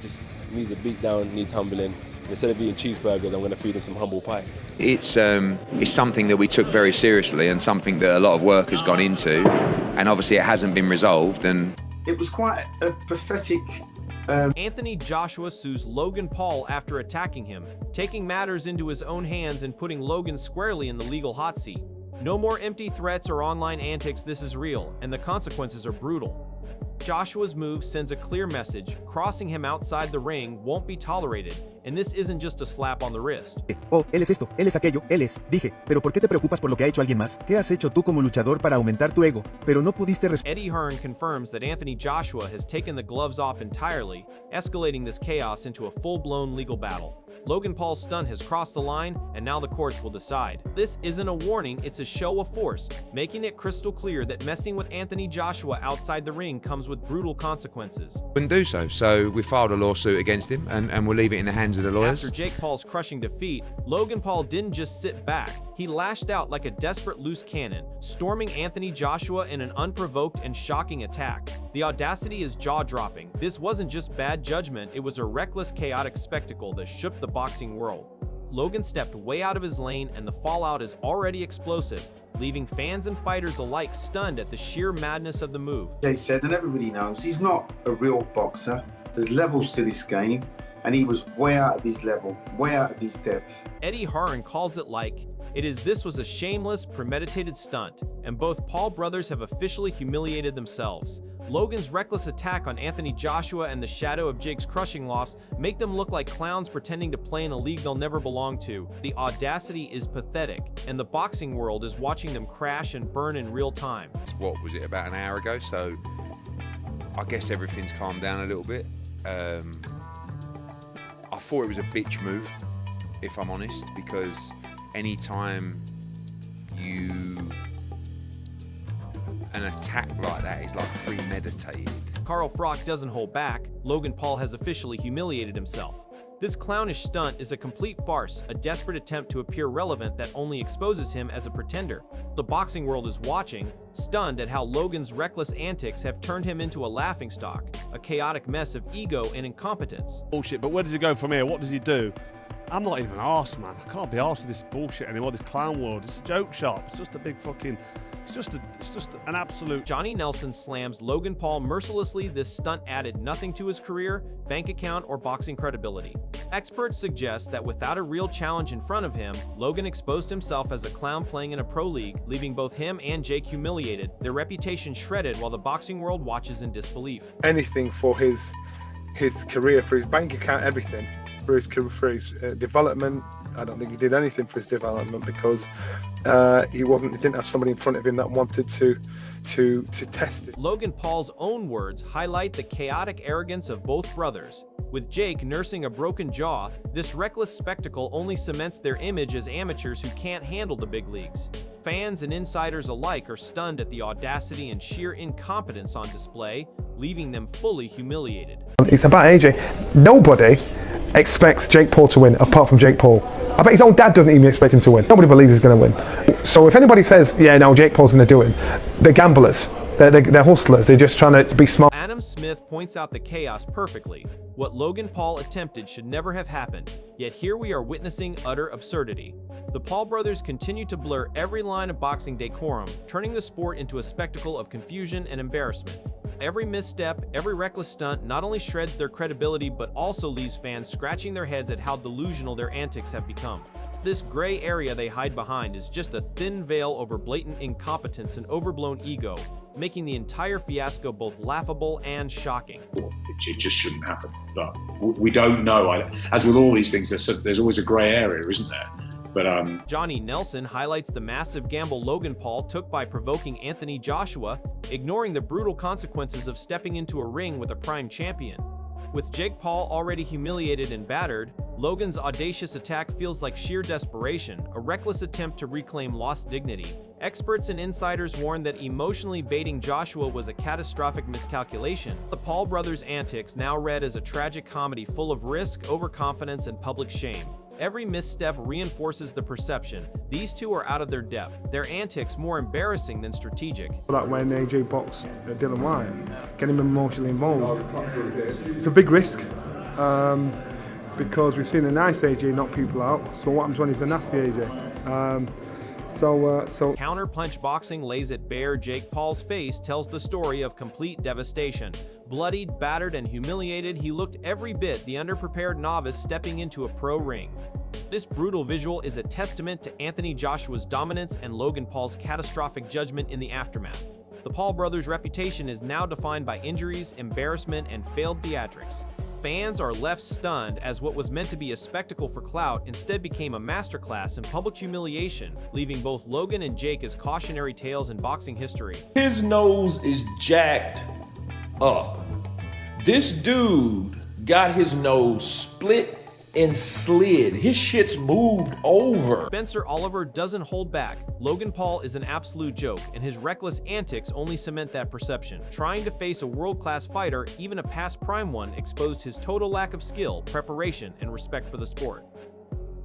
Just needs a beat down, needs humbling. Instead of eating cheeseburgers, I'm going to feed him some humble pie. It's something that we took very seriously and something that a lot of work has gone into, and obviously it hasn't been resolved. And it was quite a pathetic. Anthony Joshua sues Logan Paul after attacking him, taking matters into his own hands and putting Logan squarely in the legal hot seat. No more empty threats or online antics. This is real, and the consequences are brutal. Joshua's move sends a clear message: crossing him outside the ring won't be tolerated, and this isn't just a slap on the wrist. Oh, él es esto, él es aquello, él es. Dije, pero ¿por qué te preocupas por lo que ha hecho alguien más? ¿Qué has hecho tú como luchador para aumentar tu ego? Pero no pudiste Eddie Hearn confirms that Anthony Joshua has taken the gloves off entirely, escalating this chaos into a full-blown legal battle. Logan Paul's stunt has crossed the line, and now the courts will decide. This isn't a warning, it's a show of force, making it crystal clear that messing with Anthony Joshua outside the ring comes with brutal consequences. Wouldn't do so. So we filed a lawsuit against him, and we'll leave it in the hands of the lawyers. After Jake Paul's crushing defeat, Logan Paul didn't just sit back. He lashed out like a desperate loose cannon, storming Anthony Joshua in an unprovoked and shocking attack. The audacity is jaw-dropping. This wasn't just bad judgment, it was a reckless, chaotic spectacle that shook the boxing world. Logan stepped way out of his lane, and the fallout is already explosive, leaving fans and fighters alike stunned at the sheer madness of the move. Jay said, and everybody knows, he's not a real boxer. There's levels to this game, and he was way out of his level, way out of his depth. Eddie Hearn calls it like it is. This was a shameless, premeditated stunt, and both Paul brothers have officially humiliated themselves. Logan's reckless attack on Anthony Joshua and the shadow of Jake's crushing loss make them look like clowns pretending to play in a league they'll never belong to. The audacity is pathetic, and the boxing world is watching them crash and burn in real time. What was it, about an hour ago? So I guess everything's calmed down a little bit. I thought it was a bitch move, if I'm honest, because anytime an attack like that is like premeditated. Carl Froch doesn't hold back. Logan Paul has officially humiliated himself. This clownish stunt is a complete farce, a desperate attempt to appear relevant that only exposes him as a pretender. The boxing world is watching, stunned at how Logan's reckless antics have turned him into a laughingstock, a chaotic mess of ego and incompetence. Bullshit, but where does he go from here? What does he do? I'm not even arsed, man. I can't be arsed with this bullshit anymore, this clown world. It's a joke shop. It's just a big fucking... It's just an absolute... Johnny Nelson slams Logan Paul mercilessly. This stunt added nothing to his career, bank account, or boxing credibility. Experts suggest that without a real challenge in front of him, Logan exposed himself as a clown playing in a pro league, leaving both him and Jake humiliated, their reputation shredded while the boxing world watches in disbelief. Anything for his career, for his bank account, everything. For his development. I don't think he did anything for his development because he didn't have somebody in front of him that wanted to test it. Logan Paul's own words highlight the chaotic arrogance of both brothers. With Jake nursing a broken jaw, this reckless spectacle only cements their image as amateurs who can't handle the big leagues. Fans and insiders alike are stunned at the audacity and sheer incompetence on display, leaving them fully humiliated. It's about AJ. Nobody expects Jake Paul to win apart from Jake Paul. I bet his own dad doesn't even expect him to win. Nobody believes he's going to win. So if anybody says, yeah, no, Jake Paul's going to do it, they're gamblers. They're hustlers. They're just trying to be smart. Adam Smith points out the chaos perfectly. What Logan Paul attempted should never have happened, yet here we are witnessing utter absurdity. The Paul brothers continue to blur every line of boxing decorum, turning the sport into a spectacle of confusion and embarrassment. Every misstep, every reckless stunt not only shreds their credibility but also leaves fans scratching their heads at how delusional their antics have become. This gray area they hide behind is just a thin veil over blatant incompetence and overblown ego, making the entire fiasco both laughable and shocking. It just shouldn't happen, but we don't know. As with all these things, there's always a gray area, isn't there? But Johnny Nelson highlights the massive gamble Logan Paul took by provoking Anthony Joshua, ignoring the brutal consequences of stepping into a ring with a prime champion. With Jake Paul already humiliated and battered, Logan's audacious attack feels like sheer desperation, a reckless attempt to reclaim lost dignity. Experts and insiders warn that emotionally baiting Joshua was a catastrophic miscalculation. The Paul brothers' antics now read as a tragic comedy full of risk, overconfidence, and public shame. Every misstep reinforces the perception these two are out of their depth, their antics more embarrassing than strategic. Like when AJ boxed Dylan White, getting him emotionally involved. It's a big risk. because we've seen a nice AJ knock people out. So what happens when he's a nasty AJ? So Counter-punch boxing lays it bare. Jake Paul's face tells the story of complete devastation. Bloodied, battered, and humiliated, he looked every bit the underprepared novice stepping into a pro ring. This brutal visual is a testament to Anthony Joshua's dominance and Logan Paul's catastrophic judgment in the aftermath. The Paul brothers' reputation is now defined by injuries, embarrassment, and failed theatrics. Fans are left stunned as what was meant to be a spectacle for clout instead became a masterclass in public humiliation, leaving both Logan and Jake as cautionary tales in boxing history. His nose is jacked up. This dude got his nose split and slid. His shit's moved over. Spencer Oliver doesn't hold back. Logan Paul is an absolute joke, and his reckless antics only cement that perception. Trying to face a world-class fighter, even a past prime one, exposed his total lack of skill, preparation, and respect for the sport.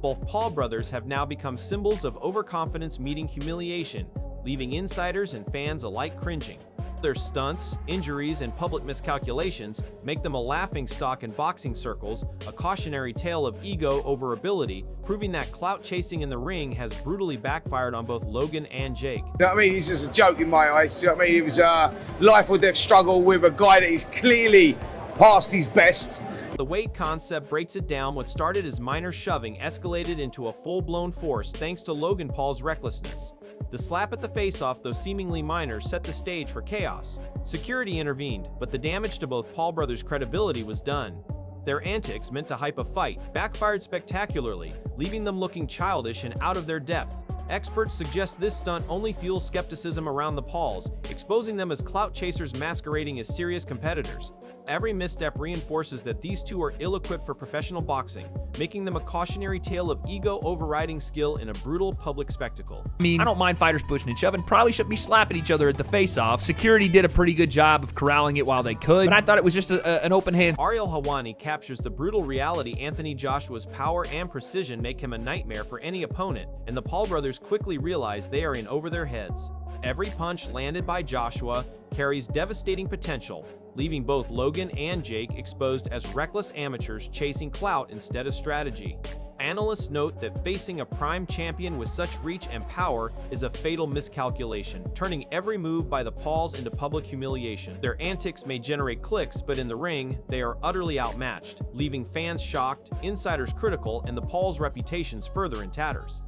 Both Paul brothers have now become symbols of overconfidence meeting humiliation, leaving insiders and fans alike cringing. Their stunts, injuries, and public miscalculations make them a laughingstock in boxing circles, a cautionary tale of ego over ability, proving that clout chasing in the ring has brutally backfired on both Logan and Jake. You know what I mean? He's just a joke in my eyes. You know what I mean? It was a life or death struggle with a guy that is clearly past his best. The weight concept breaks it down. What started as minor shoving escalated into a full-blown force thanks to Logan Paul's recklessness. The slap at the face-off, though seemingly minor, set the stage for chaos. Security intervened, but the damage to both Paul brothers' credibility was done. Their antics, meant to hype a fight, backfired spectacularly, leaving them looking childish and out of their depth. Experts suggest this stunt only fuels skepticism around the Pauls, exposing them as clout chasers masquerading as serious competitors. Every misstep reinforces that these two are ill-equipped for professional boxing, making them a cautionary tale of ego overriding skill in a brutal public spectacle. I don't mind fighters pushing and shoving. Probably shouldn't be slapping each other at the face-off. Security did a pretty good job of corralling it while they could, but I thought it was just an open hand. Ariel Helwani captures the brutal reality. Anthony Joshua's power and precision make him a nightmare for any opponent, and the Paul brothers quickly realize they are in over their heads. Every punch landed by Joshua carries devastating potential, leaving both Logan and Jake exposed as reckless amateurs chasing clout instead of strategy. Analysts note that facing a prime champion with such reach and power is a fatal miscalculation, turning every move by the Pauls into public humiliation. Their antics may generate clicks, but in the ring, they are utterly outmatched, leaving fans shocked, insiders critical, and the Pauls' reputations further in tatters.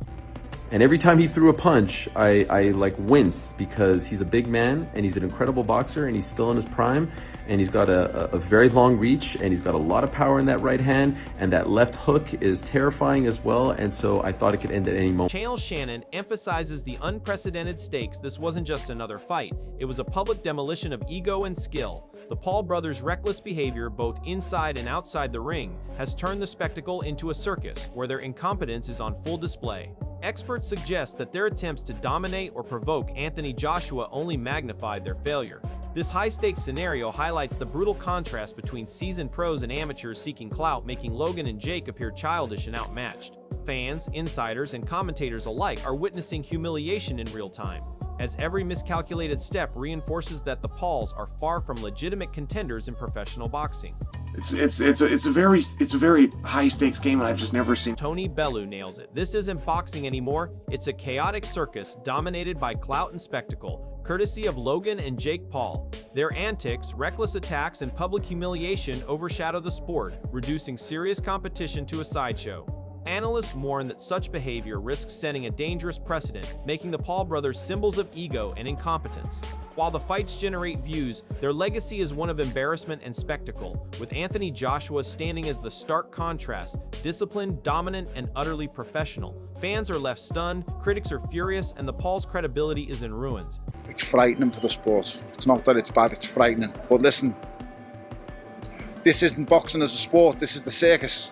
And every time he threw a punch, I like winced because he's a big man and he's an incredible boxer and he's still in his prime and he's got a very long reach and he's got a lot of power in that right hand and that left hook is terrifying as well, and so I thought it could end at any moment. Chael Shannon emphasizes the unprecedented stakes. This wasn't just another fight, it was a public demolition of ego and skill. The Paul brothers' reckless behavior, both inside and outside the ring, has turned the spectacle into a circus where their incompetence is on full display. Experts suggest that their attempts to dominate or provoke Anthony Joshua only magnified their failure. This high-stakes scenario highlights the brutal contrast between seasoned pros and amateurs seeking clout, making Logan and Jake appear childish and outmatched. Fans, insiders, and commentators alike are witnessing humiliation in real time, as every miscalculated step reinforces that the Pauls are far from legitimate contenders in professional boxing. It's a very high stakes game, and I've just never seen. Tony Bellew nails it. This isn't boxing anymore. It's a chaotic circus dominated by clout and spectacle, courtesy of Logan and Jake Paul. Their antics, reckless attacks, and public humiliation overshadow the sport, reducing serious competition to a sideshow. Analysts warn that such behavior risks setting a dangerous precedent, making the Paul brothers symbols of ego and incompetence. While the fights generate views, their legacy is one of embarrassment and spectacle, with Anthony Joshua standing as the stark contrast, disciplined, dominant, and utterly professional. Fans are left stunned, critics are furious, and the Pauls' credibility is in ruins. It's frightening for the sport. It's not that it's bad, it's frightening. But listen, this isn't boxing as a sport, this is the circus.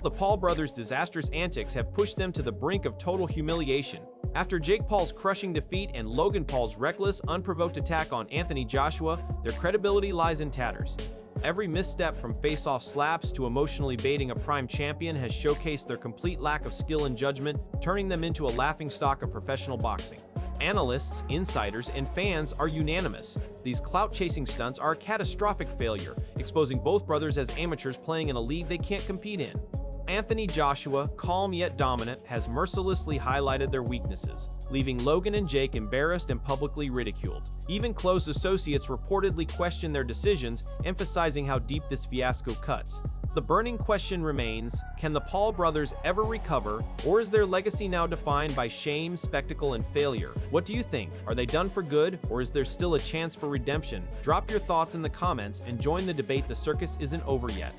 The Paul brothers' disastrous antics have pushed them to the brink of total humiliation. After Jake Paul's crushing defeat and Logan Paul's reckless, unprovoked attack on Anthony Joshua, their credibility lies in tatters. Every misstep from face-off slaps to emotionally baiting a prime champion has showcased their complete lack of skill and judgment, turning them into a laughingstock of professional boxing. Analysts, insiders, and fans are unanimous. these clout-chasing stunts are a catastrophic failure, exposing both brothers as amateurs playing in a league they can't compete in. Anthony Joshua, calm yet dominant, has mercilessly highlighted their weaknesses, leaving Logan and Jake embarrassed and publicly ridiculed. Even close associates reportedly question their decisions, emphasizing how deep this fiasco cuts. The burning question remains, can the Paul brothers ever recover, or is their legacy now defined by shame, spectacle, and failure? What do you think? Are they done for good, or is there still a chance for redemption? Drop your thoughts in the comments and join the debate. The circus isn't over yet.